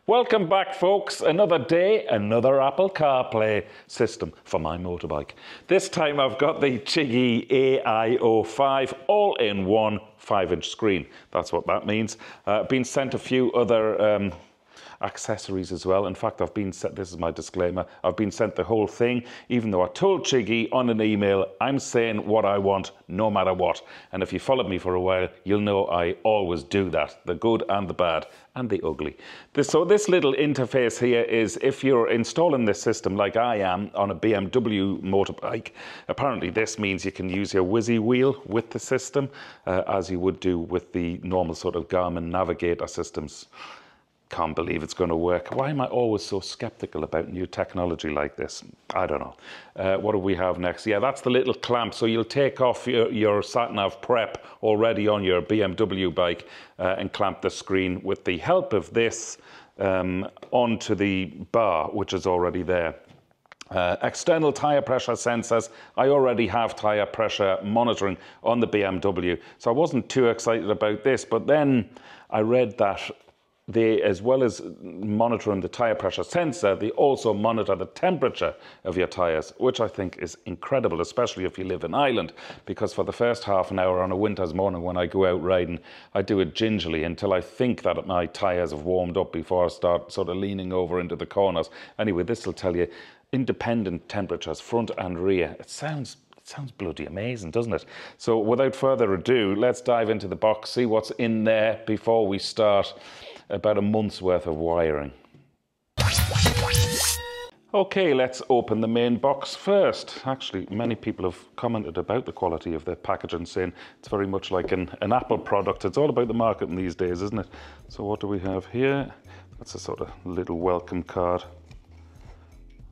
Welcome back, folks. Another day, another Apple CarPlay system for my motorbike. This time I've got the Chigee AIO-5 all-in-one 5-inch screen. That's what that means. Been sent a few other accessories as well. In fact, I've been sent, this is my disclaimer, I've been sent the whole thing, even though I told Chigee on an email, I'm saying what I want, no matter what. And if you followed me for a while, you'll know I always do that, the good and the bad and the ugly. So this little interface here is if you're installing this system like I am on a BMW motorbike, apparently this means you can use your Whizzy wheel with the system, as you would do with the normal sort of Garmin Navigator systems. Can't believe it's going to work. Why am I always so skeptical about new technology like this? I don't know. What do we have next? Yeah, that's the little clamp. So you'll take off your sat-nav prep already on your BMW bike and clamp the screen with the help of this onto the bar, which is already there. External tyre pressure sensors. I already have tyre pressure monitoring on the BMW, so I wasn't too excited about this, but then I read that they, as well as monitoring the tyre pressure sensor, they also monitor the temperature of your tyres, which I think is incredible, especially if you live in Ireland, because for the first half an hour on a winter's morning when I go out riding, I do it gingerly until I think that my tyres have warmed up before I start sort of leaning over into the corners. Anyway, this will tell you independent temperatures, front and rear. It sounds bloody amazing, doesn't it? So without further ado, let's dive into the box, see what's in there before we start about a month's worth of wiring. Okay, let's open the main box first. Actually, many people have commented about the quality of the packaging, saying it's very much like an Apple product. It's all about the marketing these days, isn't it? So what do we have here? That's a sort of little welcome card.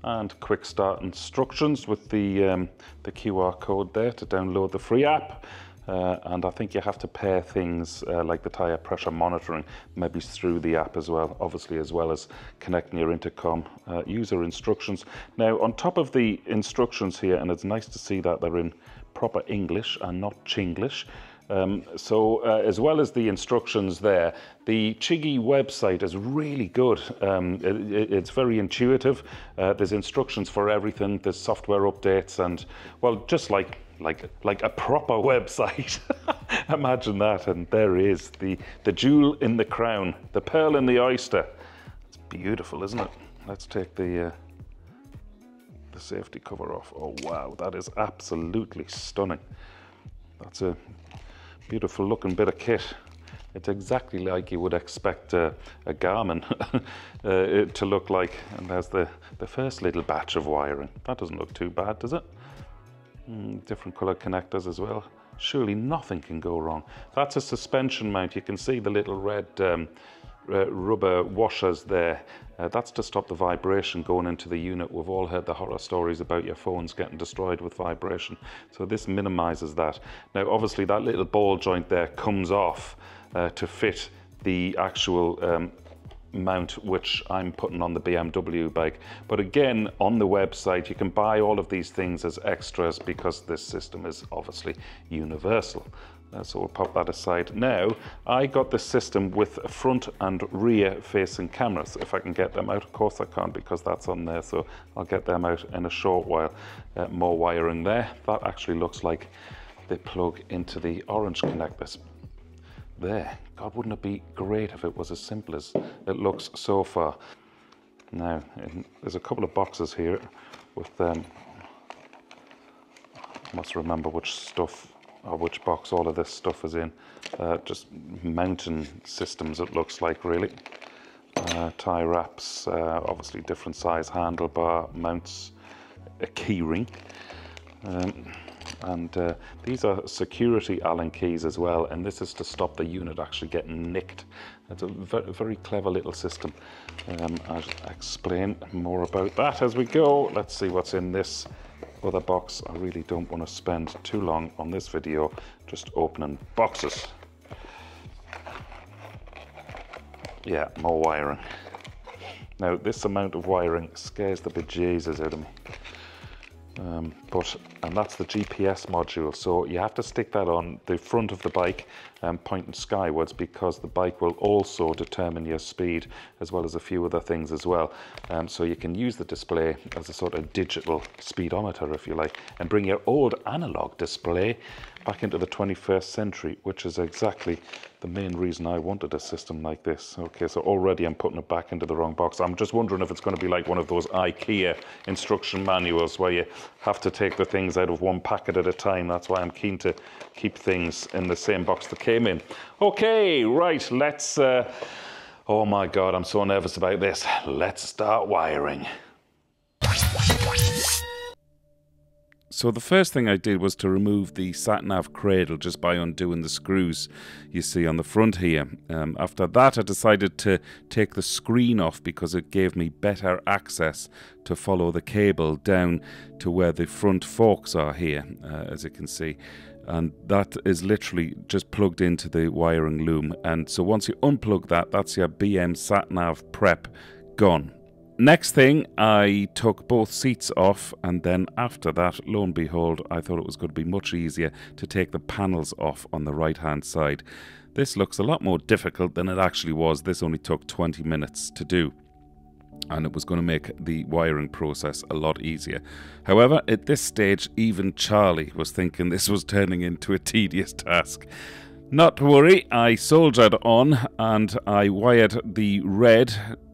And quick start instructions with the QR code there to download the free app. And I think you have to pair things like the tyre pressure monitoring, maybe through the app as well, obviously, as well as connecting your intercom. User instructions. Now, on top of the instructions here, and it's nice to see that they're in proper English and not Chinglish. As well as the instructions there, the Chigee website is really good. It's very intuitive. There's instructions for everything. There's software updates and, well, just like a proper website. Imagine that. And there is the jewel in the crown, the pearl in the oyster. It's beautiful, isn't it? Let's take the safety cover off. Oh wow, that is absolutely stunning. That's a beautiful looking bit of kit. It's exactly like you would expect a Garmin to look like. And there's the first little batch of wiring. That doesn't look too bad, does it? Different color connectors as well. Surely nothing can go wrong. That's a suspension mount. You can see the little red rubber washers there. That's to stop the vibration going into the unit. We've all heard the horror stories about your phones getting destroyed with vibration. So this minimizes that. Now, obviously, that little ball joint there comes off to fit the actual mount which I'm putting on the BMW bike. But again, on the website, you can buy all of these things as extras because this system is obviously universal. So we'll pop that aside. Now, I got this system with front and rear facing cameras. If I can get them out, of course I can't because that's on there, so I'll get them out in a short while. More wiring there. That actually looks like they plug into the orange connectors. There. God, wouldn't it be great if it was as simple as it looks so far. Now, there's a couple of boxes here with I must remember which stuff or which box all of this stuff is in. Just mounting systems, it looks like, really. Tie wraps, obviously different size handlebar mounts, a key ring. And these are security Allen keys as well, and this is to stop the unit actually getting nicked. It's a very clever little system. I'll explain more about that as we go. Let's see what's in this other box. I really don't want to spend too long on this video just opening boxes. Yeah, more wiring. Now, this amount of wiring scares the bejesus out of me. and that's the GPS module. So you have to stick that on the front of the bike, pointing skywards, because the bike will also determine your speed as well as a few other things as well. So you can use the display as a sort of digital speedometer, if you like, and bring your old analog display back into the 21st century, which is exactly the main reason I wanted a system like this. Okay, so already I'm putting it back into the wrong box. I'm just wondering if it's going to be like one of those IKEA instruction manuals where you have to take the things out of one packet at a time. That's why I'm keen to keep things in the same box that came in. Okay, right, let's... oh my God, I'm so nervous about this. Let's start wiring. So the first thing I did was to remove the sat-nav cradle just by undoing the screws you see on the front here. After that I decided to take the screen off because it gave me better access to follow the cable down to where the front forks are here, as you can see. And that is literally just plugged into the wiring loom. And so once you unplug that, that's your BM sat-nav prep gone. Next thing, I took both seats off, and then after that, lo and behold, I thought it was going to be much easier to take the panels off on the right-hand side. This looks a lot more difficult than it actually was. This only took 20 minutes to do, and it was going to make the wiring process a lot easier. However, at this stage, even Charlie was thinking this was turning into a tedious task. Not to worry, I soldiered on, and I wired the red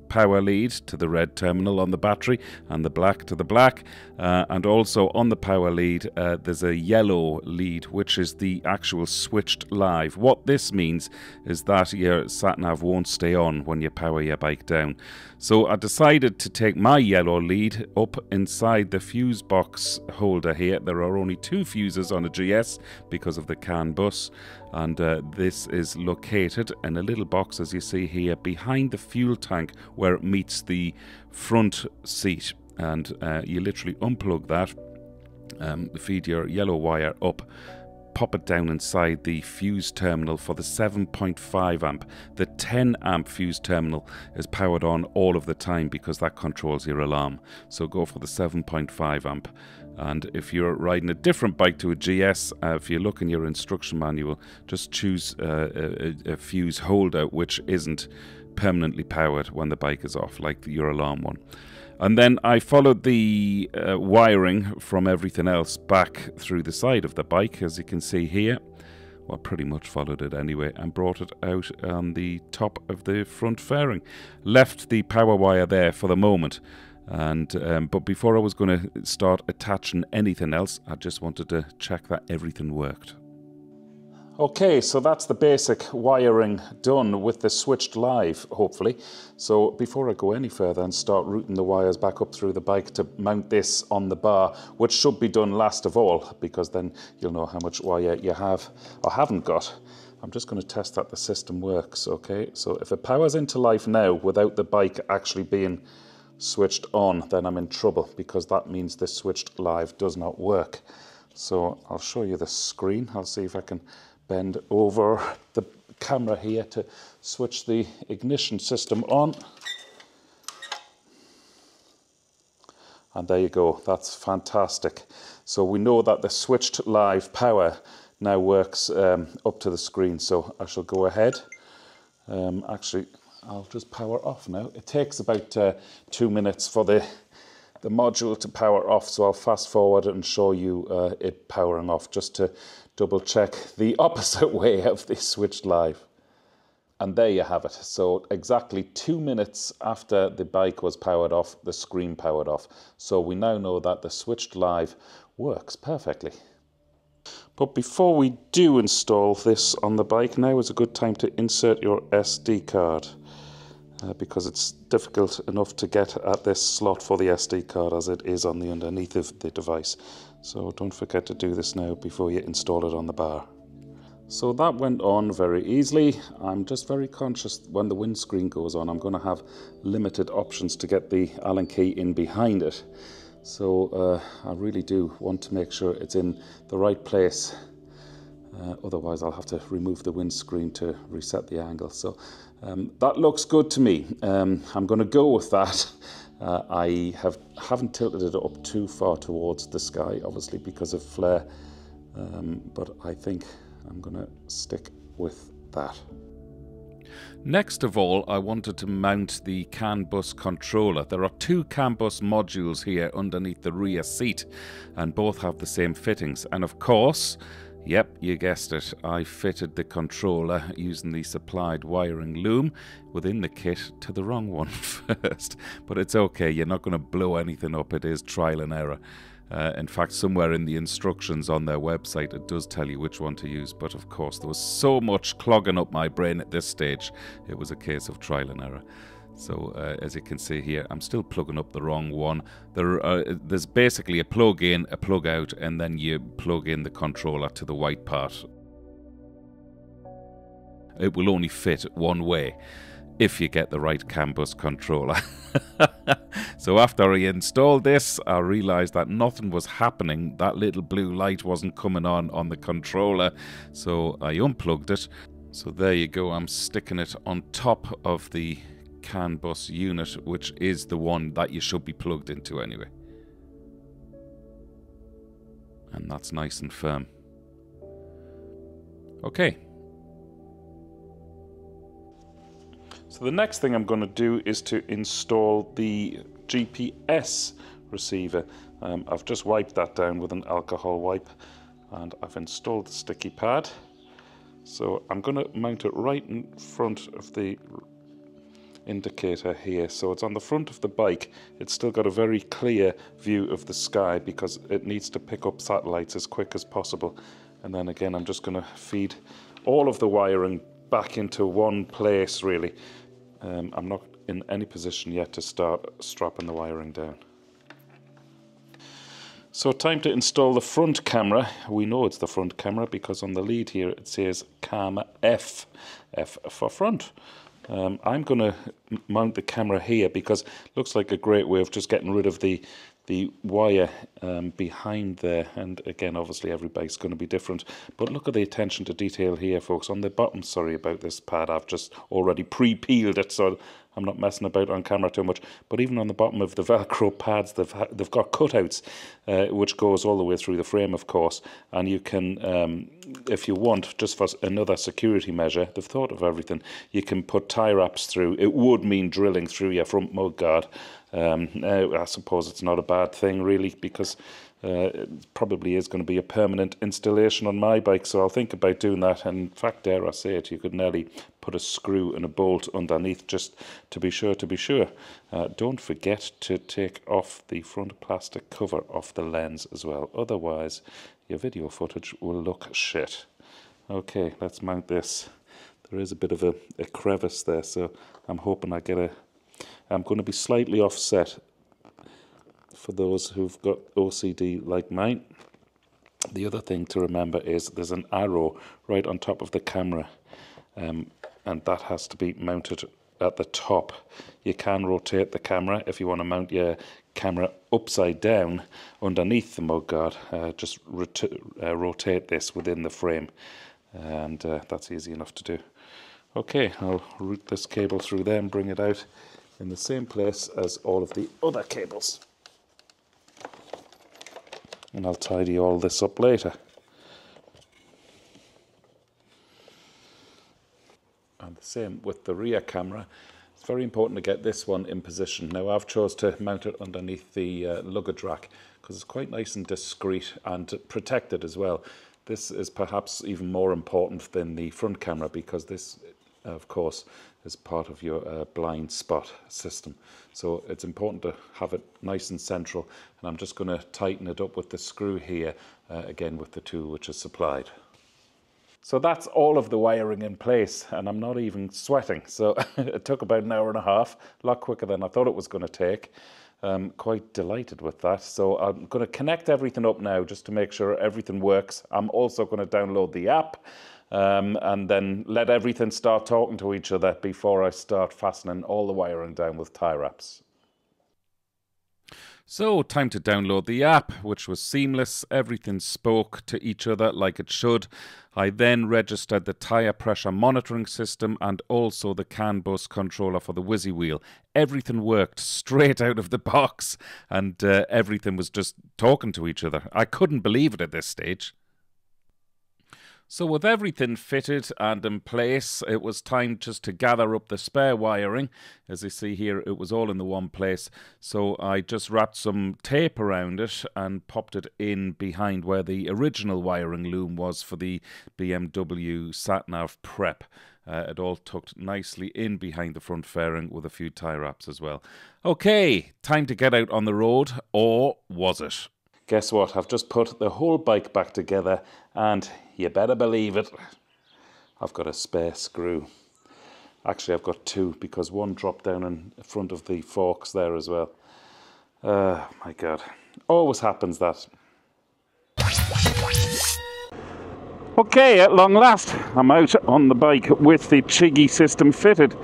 power lead to the red terminal on the battery and the black to the black, and also on the power lead there's a yellow lead which is the actual switched live. What this means is that your sat-nav won't stay on when you power your bike down. So I decided to take my yellow lead up inside the fuse box holder here. There are only 2 fuses on a GS because of the CAN bus, and this is located in a little box, as you see here, behind the fuel tank where it meets the front seat. And you literally unplug that, feed your yellow wire up, pop it down inside the fuse terminal for the 7.5 amp. The 10 amp fuse terminal is powered on all of the time because that controls your alarm. So go for the 7.5 amp. And if you're riding a different bike to a GS, if you look in your instruction manual, just choose a fuse holder which isn't permanently powered when the bike is off, like your alarm one. And then I followed the wiring from everything else back through the side of the bike, as you can see here. Well, pretty much followed it anyway, and brought it out on the top of the front fairing. Left the power wire there for the moment. And but before I was going to start attaching anything else, I just wanted to check that everything worked. Okay, so that's the basic wiring done with the switched live, hopefully. So before I go any further and start routing the wires back up through the bike to mount this on the bar, which should be done last of all, because then you'll know how much wire you have or haven't got. I'm just going to test that the system works, okay? So if it powers into life now without the bike actually being switched on, then I'm in trouble, because that means the switched live does not work. So I'll show you the screen. I'll see if I can bend over the camera here to switch the ignition system on. And there you go, that's fantastic. So we know that the switched live power now works up to the screen, so I shall go ahead. Actually, I'll just power off now. It takes about 2 minutes for the module to power off, so I'll fast forward and show you it powering off, just to double check the opposite way of the switched live. And there you have it. So exactly 2 minutes after the bike was powered off, the screen powered off. So we now know that the switched live works perfectly. But before we do install this on the bike, now is a good time to insert your SD card. Because it's difficult enough to get at this slot for the SD card as it is on the underneath of the device. So don't forget to do this now before you install it on the bar. So that went on very easily. I'm just very conscious when the windscreen goes on, I'm going to have limited options to get the Allen key in behind it. So I really do want to make sure it's in the right place. Otherwise I'll have to remove the windscreen to reset the angle. So that looks good to me. I'm going to go with that. I haven't tilted it up too far towards the sky, obviously because of flare, but I think I'm going to stick with that. Next of all, I wanted to mount the CAN bus controller. There are two CAN bus modules here underneath the rear seat, and both have the same fittings. And of course, yep, you guessed it, I fitted the controller using the supplied wiring loom within the kit to the wrong one first. But it's okay, you're not going to blow anything up, it is trial and error. In fact, somewhere in the instructions on their website, it does tell you which one to use. But of course, there was so much clogging up my brain at this stage, it was a case of trial and error. So as you can see here, I'm still plugging up the wrong one. There's basically a plug in, a plug out, and then you plug in the controller to the white part. It will only fit one way if you get the right CAN bus controller. So after I installed this, I realized that nothing was happening. That little blue light wasn't coming on the controller, so I unplugged it. So there you go, I'm sticking it on top of the CAN bus unit, which is the one that you should be plugged into anyway. And that's nice and firm. Okay. So the next thing I'm going to do is to install the GPS receiver. I've just wiped that down with an alcohol wipe, and I've installed the sticky pad. So I'm going to mount it right in front of the indicator here. So it's on the front of the bike. It's still got a very clear view of the sky because it needs to pick up satellites as quick as possible. And then again, I'm just going to feed all of the wiring back into one place, really. I'm not in any position yet to start strapping the wiring down. So time to install the front camera. We know it's the front camera because on the lead here it says Cam F, F for front. I'm going to mount the camera here because it looks like a great way of just getting rid of the wire behind there. And again, obviously every bike's going to be different, but look at the attention to detail here, folks. On the bottom, sorry about this pad, I've just already pre-peeled it, so I'm not messing about on camera too much. But even on the bottom of the Velcro pads, they've got cutouts, which goes all the way through the frame, of course. And you can, if you want, just for another security measure, they've thought of everything. You can put tie wraps through. It would mean drilling through your front mud guard. I suppose it's not a bad thing, really, because it probably is going to be a permanent installation on my bike, so I'll think about doing that. And in fact, dare I say it, you could nearly put a screw and a bolt underneath just to be sure. Don't forget to take off the front plastic cover off the lens as well, otherwise your video footage will look shit. Okay, let's mount this. There is a bit of a crevice there, so I'm hoping I get a... I'm going to be slightly offset for those who've got OCD like mine. The other thing to remember is there's an arrow right on top of the camera, and that has to be mounted at the top. You can rotate the camera if you want to mount your camera upside down underneath the mudguard. Just rotate this within the frame, and that's easy enough to do. Okay, I'll route this cable through there and bring it out in the same place as all of the other cables. And I'll tidy all this up later. And the same with the rear camera. It's very important to get this one in position. Now I've chose to mount it underneath the luggage rack because it's quite nice and discreet and protected as well. This is perhaps even more important than the front camera because this, of course, is part of your blind spot system. So it's important to have it nice and central, and I'm just going to tighten it up with the screw here, again with the tool which is supplied. So that's all of the wiring in place, and I'm not even sweating. So it took about an hour and a half, a lot quicker than I thought it was going to take. Quite delighted with that. So I'm going to connect everything up now just to make sure everything works. I'm also going to download the app. And then let everything start talking to each other before I start fastening all the wiring down with tie wraps. So, time to download the app, which was seamless. Everything spoke to each other like it should. I then registered the tyre pressure monitoring system and also the CAN bus controller for the Whizzy Wheel. Everything worked straight out of the box, and everything was just talking to each other. I couldn't believe it at this stage. So with everything fitted and in place, it was time just to gather up the spare wiring. As you see here, it was all in the one place. So I just wrapped some tape around it and popped it in behind where the original wiring loom was for the BMW sat-nav prep. It all tucked nicely in behind the front fairing with a few tie wraps as well. Okay, time to get out on the road, or was it? Guess what? I've just put the whole bike back together, and you better believe it, I've got a spare screw. Actually, I've got two, because one dropped down in front of the forks there as well. My God. Always happens that. Okay, at long last, I'm out on the bike with the Chigee system fitted.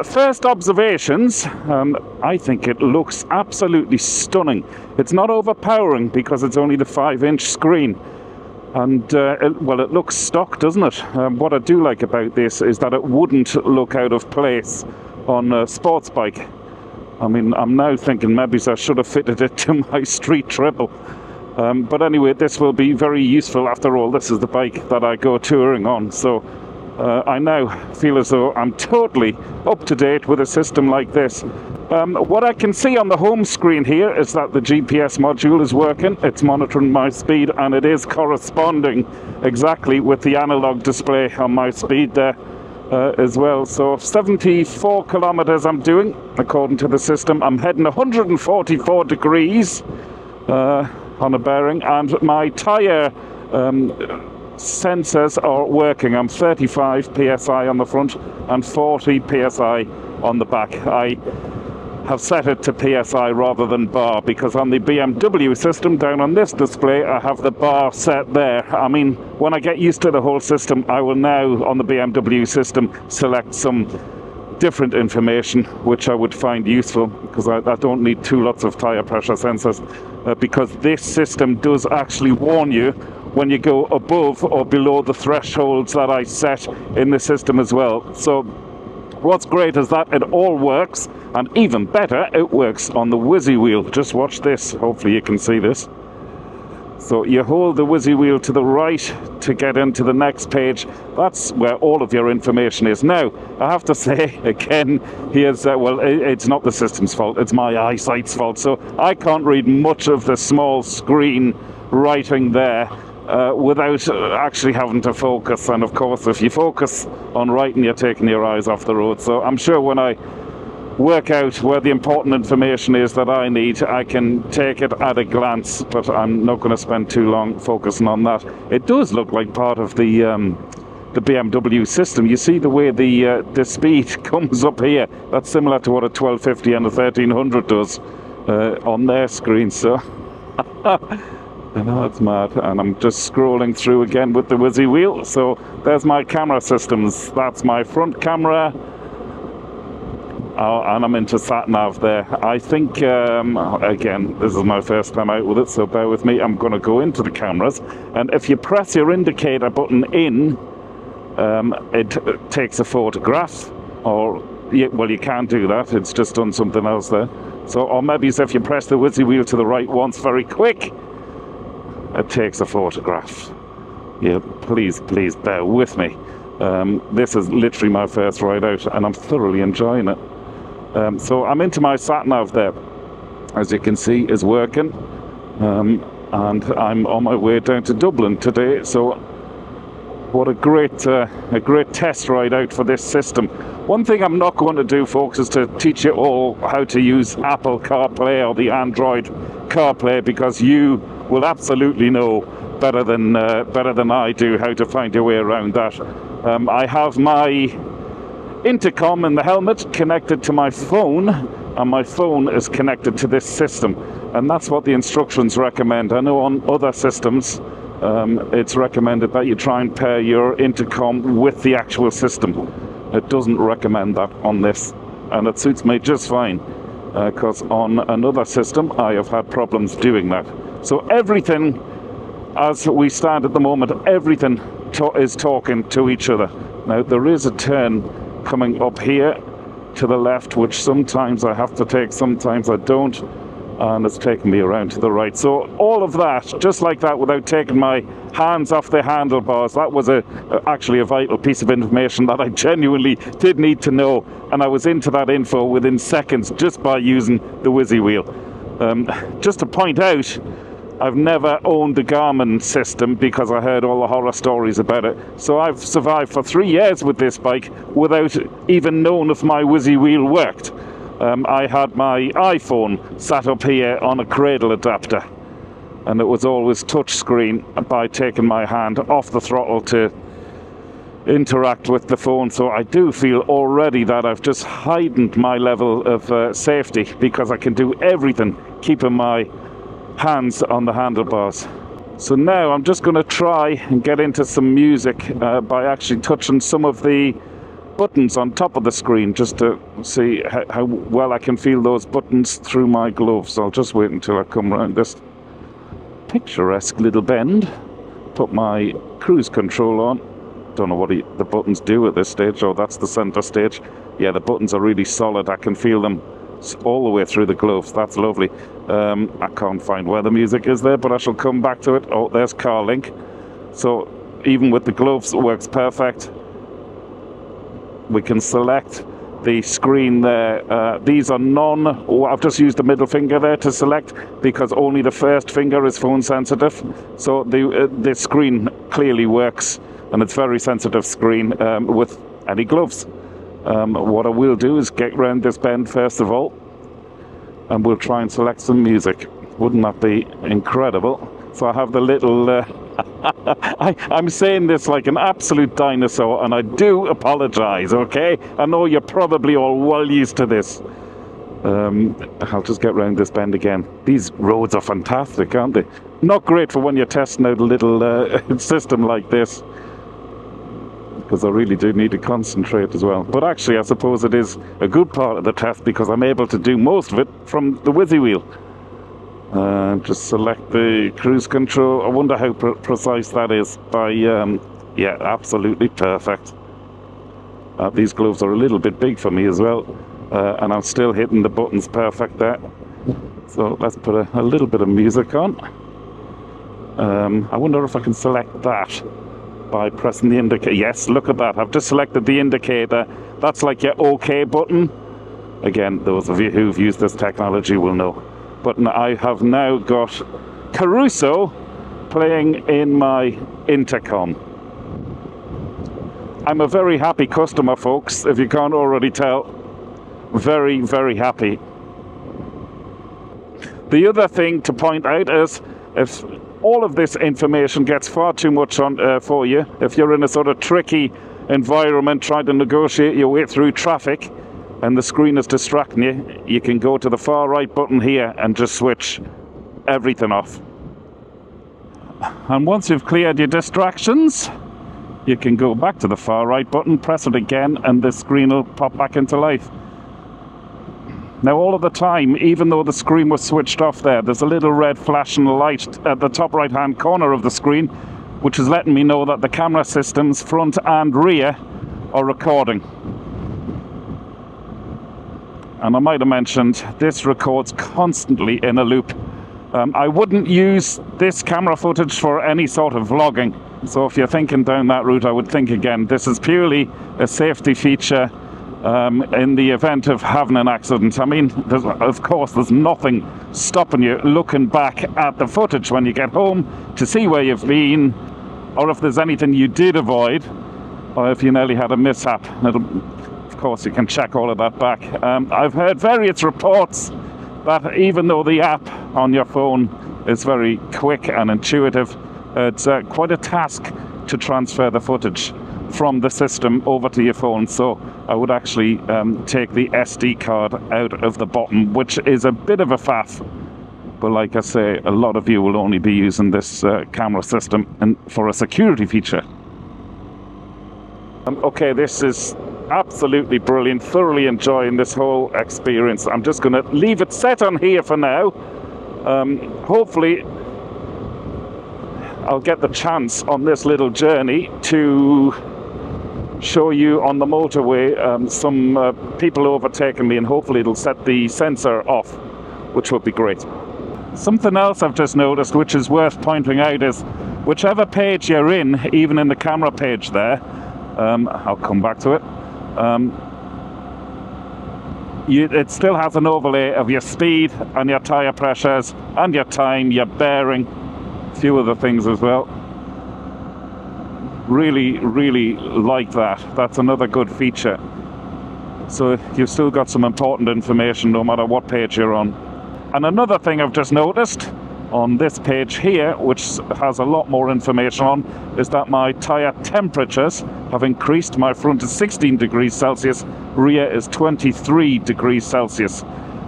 First observations, I think it looks absolutely stunning. It's not overpowering because it's only the 5-inch screen. And, well, it looks stock, doesn't it? What I do like about this is that it wouldn't look out of place on a sports bike. I mean, I'm now thinking maybe I should have fitted it to my street triple. But anyway, this will be very useful. After all, this is the bike that I go touring on. So I now feel as though I'm totally up to date with a system like this. What I can see on the home screen here is that the GPS module is working. It's monitoring my speed, and it is corresponding exactly with the analog display on my speed there as well. So 74 kilometers I'm doing according to the system. I'm heading 144 degrees on a bearing, and my tyre sensors are working. I'm 35 psi on the front and 40 psi on the back. I have set it to psi rather than bar, because on the BMW system down on this display I have the bar set there. I mean, when I get used to the whole system, I will now on the BMW system select some different information which I would find useful, because I don't need two lots of tyre pressure sensors, because this system does actually warn you when you go above or below the thresholds that I set in the system as well. So what's great is that it all works, and even better, it works on the Whizzy Wheel. Just watch this, hopefully you can see this. So you hold the Whizzy Wheel to the right to get into the next page. That's where all of your information is. Now, I have to say again, here's, well, it's not the system's fault, it's my eyesight's fault. So I can't read much of the small screen writing there without actually having to focus. And of course, if you focus on writing, you're taking your eyes off the road. So I'm sure when I work out where the important information is that I need, I can take it at a glance, but I'm not going to spend too long focusing on that. It does look like part of the BMW system. You see the way the speed comes up here. That's similar to what a 1250 and a 1300 does on their screen. So I know it's mad, and I'm just scrolling through again with the Whizzy Wheel. So there's my camera systems. That's my front camera. And I'm into sat-nav there. I think, again, this is my first time out with it, so bear with me. I'm going to go into the cameras, and if you press your indicator button in, it takes a photograph, or, well, you can't do that, it's just done something else there. So, or maybe if you press the Whizzy Wheel to the right once very quick, it takes a photograph. Yeah, please bear with me. This is literally my first ride out, and I'm thoroughly enjoying it. So I'm into my sat-nav there, as you can see, is working, and I'm on my way down to Dublin today. So what a great test ride out for this system. One thing I'm not going to do, folks, is to teach you all how to use Apple CarPlay or the Android CarPlay, because you will absolutely know better than I do how to find your way around that. I have my Intercom in the helmet connected to my phone, and my phone is connected to this system, and that's what the instructions recommend. I know on other systems it's recommended that you try and pair your intercom with the actual system. It doesn't recommend that on this, and it suits me just fine. because on another system I have had problems doing that. So everything, as we stand at the moment, everything is talking to each other. Now there is a turn coming up here to the left, which sometimes I have to take, sometimes I don't, and it's taking me around to the right. So all of that, just like that, without taking my hands off the handlebars, that was actually a vital piece of information that I genuinely did need to know, and I was into that info within seconds just by using the WheelieGood. Just to point out, I've never owned the Garmin system because I heard all the horror stories about it. So I've survived for 3 years with this bike without even knowing if my WheelieWheel worked. I had my iPhone sat up here on a cradle adapter, and it was always touch screen by taking my hand off the throttle to interact with the phone. So I do feel already that I've just heightened my level of safety, because I can do everything keeping my hands on the handlebars. So now I'm just going to try and get into some music by actually touching some of the buttons on top of the screen, just to see how well I can feel those buttons through my gloves. I'll just wait until I come around this picturesque little bend, put my cruise control on. Don't know what the buttons do at this stage. Oh, that's the center stage. Yeah, the buttons are really solid. I can feel them all the way through the gloves. That's lovely. I can't find where the music is there, but I shall come back to it. Oh, there's car link. So even with the gloves, it works perfect. We can select the screen there. These are I've just used the middle finger there to select, because only the first finger is phone sensitive. So the screen clearly works, and it's very sensitive screen with any gloves. What I will do is get round this bend first of all, and we'll try and select some music. Wouldn't that be incredible? So I have the little I'm saying this like an absolute dinosaur, and I do apologize, okay? I know you're probably all well used to this. I'll just get round this bend again. These roads are fantastic, aren't they? Not great for when you're testing out a little system like this, because I really do need to concentrate as well. But actually, I suppose it is a good part of the test, because I'm able to do most of it from the WheelieWheel. Just select the cruise control. I wonder how precise that is. Yeah, absolutely perfect. These gloves are a little bit big for me as well, and I'm still hitting the buttons perfect there. So let's put a little bit of music on. I wonder if I can select that by pressing the indicator. Yes, look at that. I've just selected the indicator. That's like your OK button. Again, those of you who've used this technology will know. But I have now got Caruso playing in my Intercom. I'm a very happy customer, folks, if you can't already tell. Very, very happy. The other thing to point out is, if all of this information gets far too much on for you, if you're in a sort of tricky environment trying to negotiate your way through traffic and the screen is distracting you, you can go to the far right button here and just switch everything off. And once you've cleared your distractions, you can go back to the far right button, press it again, and the screen will pop back into life. Now, all of the time, even though the screen was switched off there, there's a little red flashing light at the top right-hand corner of the screen, which is letting me know that the camera systems, front and rear, are recording. And I might have mentioned, this records constantly in a loop. I wouldn't use this camera footage for any sort of vlogging. So if you're thinking down that route, I would think again. This is purely a safety feature in the event of having an accident. I mean, of course, there's nothing stopping you looking back at the footage when you get home to see where you've been, or if there's anything you did avoid, or if you nearly had a mishap. Of course, you can check all of that back. I've heard various reports that even though the app on your phone is very quick and intuitive, it's quite a task to transfer the footage from the system over to your phone. So I would actually take the SD card out of the bottom, which is a bit of a faff. But like I say, a lot of you will only be using this camera system and for a security feature. Okay, this is Absolutely brilliant. Thoroughly enjoying this whole experience. I'm just going to leave it set on here for now. Hopefully I'll get the chance on this little journey to show you on the motorway some people overtaking me, and hopefully it'll set the sensor off, which would be great. Something else I've just noticed which is worth pointing out is whichever page you're in, even in the camera page there, I'll come back to it, it still has an overlay of your speed and your tyre pressures and your time, your bearing, a few other things as well. Really, really like that. That's another good feature. So you've still got some important information no matter what page you're on. And another thing I've just noticed on this page here, which has a lot more information on, is that my tyre temperatures have increased. My front is 16 degrees Celsius, rear is 23 degrees Celsius.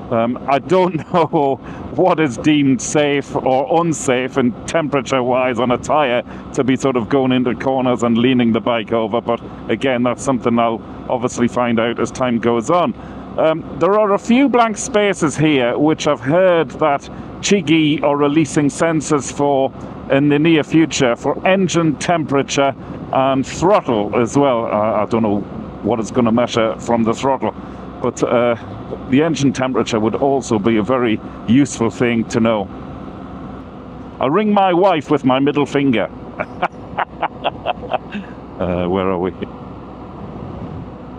I don't know what is deemed safe or unsafe in temperature-wise on a tyre to be sort of going into corners and leaning the bike over, but again, that's something I'll obviously find out as time goes on. There are a few blank spaces here which I've heard that Chigee are releasing sensors for in the near future for engine temperature and throttle as well. I don't know what it's going to measure from the throttle, but the engine temperature would also be a very useful thing to know. I'll ring my wife with my middle finger. Where are we?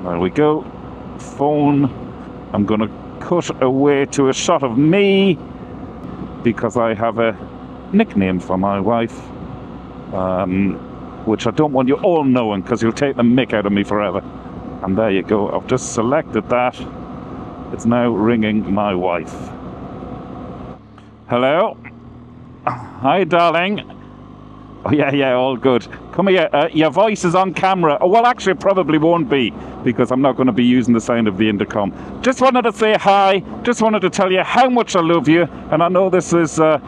There we go. Phone. I'm going to cut away to a shot of me because I have a nickname for my wife, which I don't want you all knowing because you'll take the mick out of me forever. And there you go. I've just selected that. It's now ringing my wife. Hello? Hi, darling. Oh, yeah, all good. Come here. Your voice is on camera. Oh, well, actually, it probably won't be because I'm not going to be using the sound of the intercom. Just wanted to say hi. Just wanted to tell you how much I love you. And I know this is a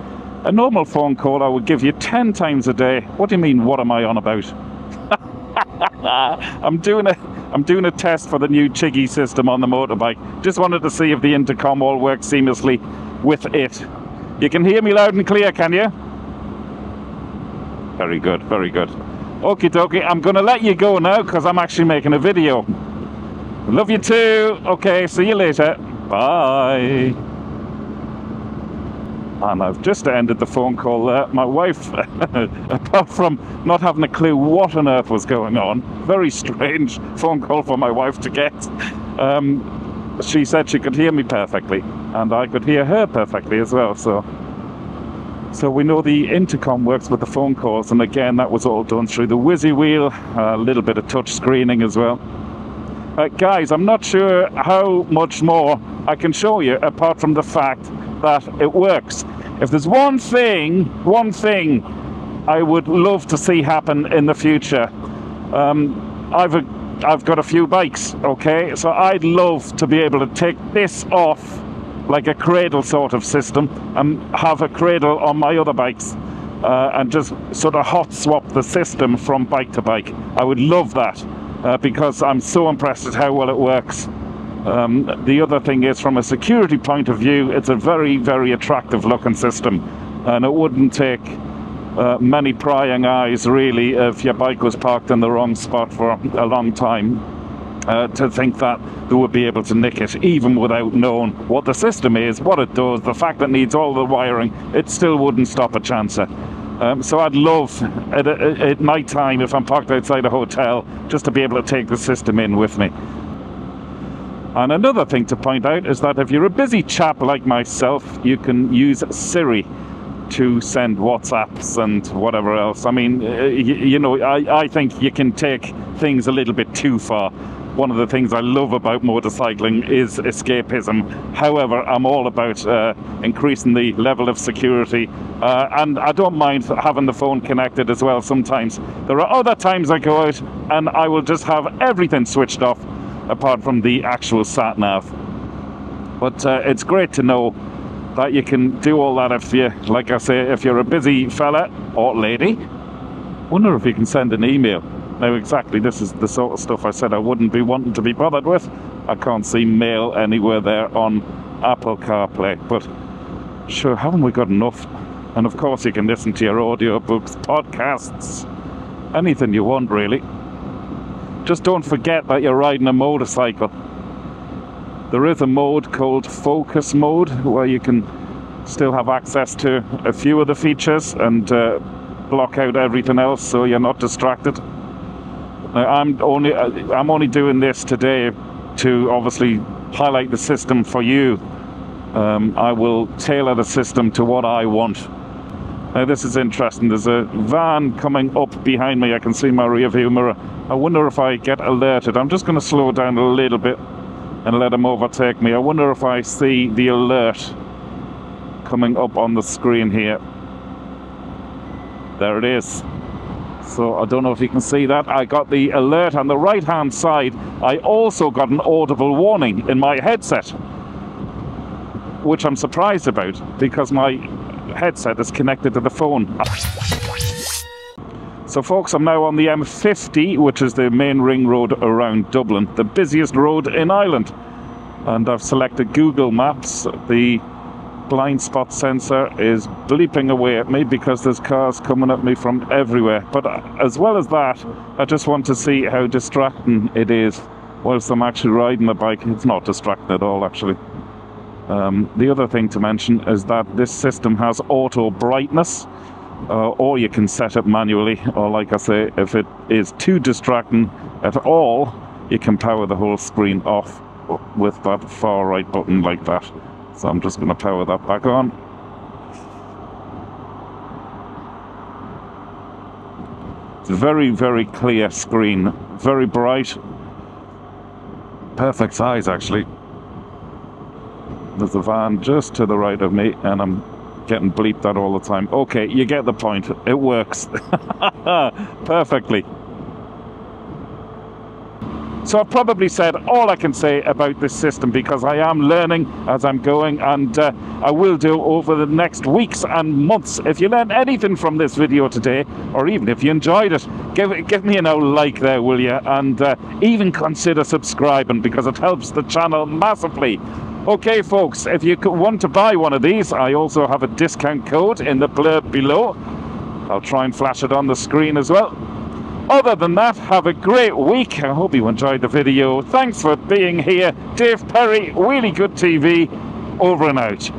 normal phone call I would give you 10 times a day. What do you mean, what am I on about? I'm doing a test for the new Chigee system on the motorbike. Just wanted to see if the intercom all works seamlessly with it. You can hear me loud and clear, can you? Very good, very good. Okie dokie, I'm going to let you go now because I'm actually making a video. Love you too. Okay, see you later. Bye. And I've just ended the phone call there. My wife, apart from not having a clue what on earth was going on, very strange phone call for my wife to get, she said she could hear me perfectly, and I could hear her perfectly as well, so we know the intercom works with the phone calls, and again, that was all done through the WHEELIEGOO, a little bit of touch screening as well. Guys, I'm not sure how much more I can show you, apart from the fact that it works. If there's one thing I would love to see happen in the future, I've got a few bikes, okay, so I'd love to be able to take this off like a cradle sort of system and have a cradle on my other bikes and just sort of hot swap the system from bike to bike. I would love that because I'm so impressed at how well it works. The other thing is, from a security point of view, it's a very, very attractive looking system, and it wouldn't take many prying eyes really if your bike was parked in the wrong spot for a long time to think that they would be able to nick it, even without knowing what the system is, what it does, the fact that it needs all the wiring. It still wouldn't stop a chancer. So I'd love at night time, if I'm parked outside a hotel, just to be able to take the system in with me. And another thing to point out is that if you're a busy chap like myself, you can use Siri to send WhatsApps and whatever else. I mean, you know, I think you can take things a little bit too far. One of the things I love about motorcycling is escapism. However, I'm all about increasing the level of security, and I don't mind having the phone connected as well sometimes. There are other times I go out and I will just have everything switched off, apart from the actual sat-nav. But it's great to know that you can do all that if you, like I say, if you're a busy fella or lady. Wonder if you can send an email. Now exactly, this is the sort of stuff I said I wouldn't be wanting to be bothered with. I can't see mail anywhere there on Apple CarPlay, but sure, haven't we got enough? And of course you can listen to your audiobooks, podcasts, anything you want really. Just don't forget that you're riding a motorcycle. There is a mode called Focus Mode where you can still have access to a few of the features and block out everything else so you're not distracted. Now, I'm only doing this today to obviously highlight the system for you. I will tailor the system to what I want. Now this is interesting. There's a van coming up behind me. I can see my rear view mirror. I wonder if I get alerted. I'm just going to slow down a little bit and let him overtake me. I wonder if I see the alert coming up on the screen here. There it is. So I don't know if you can see that. I got the alert on the right hand side. I also got an audible warning in my headset, which I'm surprised about because my headset is connected to the phone. So folks, I'm now on the M50, which is the main ring road around Dublin, the busiest road in Ireland. And I've selected Google Maps. The blind spot sensor is bleeping away at me because there's cars coming at me from everywhere. But as well as that, I just want to see how distracting it is whilst I'm actually riding the bike. It's not distracting at all, actually. The other thing to mention is that this system has auto brightness, or you can set it manually, or like I say, if it is too distracting at all, you can power the whole screen off with that far right button like that. So I'm just going to power that back on. It's a very, very clear screen, very bright, perfect size actually. There's a van just to the right of me and I'm getting bleeped at all the time. Okay, you get the point. It works. Perfectly. So I've probably said all I can say about this system because I am learning as I'm going, and I will do over the next weeks and months. If you learned anything from this video today, or even if you enjoyed it, give me an old like there, will you? And even consider subscribing because it helps the channel massively. Okay folks, if you want to buy one of these, I also have a discount code in the blurb below. I'll try and flash it on the screen as well. Other than that, have a great week. I hope you enjoyed the video. Thanks for being here. Dave Perry, WheelieGoodTV, over and out.